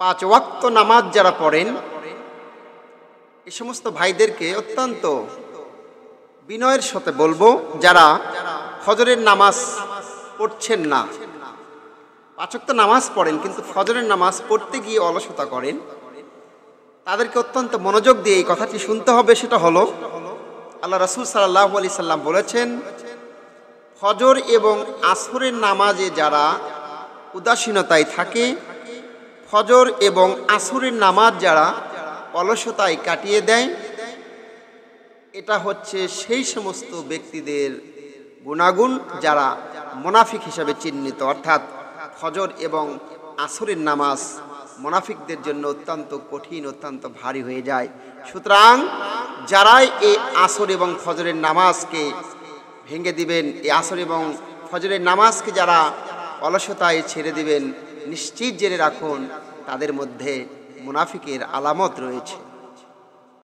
5 ওয়াক্ত নামাজ যারা পড়েন এই সমস্ত ভাইদেরকে অত্যন্ত বিনয়ের সাথে বলবো, যারা ফজরের নামাজ পড়ছেন না, 5 ওয়াক্ত নামাজ পড়েন কিন্তু ফজরের নামাজ পড়তে গিয়ে অলসতা করেন, তাদেরকে অত্যন্ত মনোযোগ দিয়ে এই কথাটি শুনতে হবে। সেটা হলো, আল্লাহ রাসূল সাল্লাল্লাহু আলাইহি সাল্লাম বলেছেন, ফজর এবং আসরের নামাজে যারা উদাসীনতায় থাকে, ফজর এবং আসরের নামাজ যারা অলসতায় কাটিয়ে দেয়, এটা হচ্ছে সেই সমস্ত ব্যক্তিদের গুণাগুণ যারা মুনাফিক হিসাবে চিহ্নিত। অর্থাৎ ফজর এবং আসরের নামাজ মুনাফিকদের জন্য অত্যন্ত কঠিন, অত্যন্ত ভারী হয়ে যায়। সুতরাং যারাই এই আসর এবং ফজরের নামাজকে ভেঙে দিবেন, এই আসর এবং ফজরের নামাজকে যারা অলসতায় ছেড়ে দিবেন, নিশ্চিত জেনে রাখুন তাদের মধ্যে মুনাফিকের আলামত রয়েছে।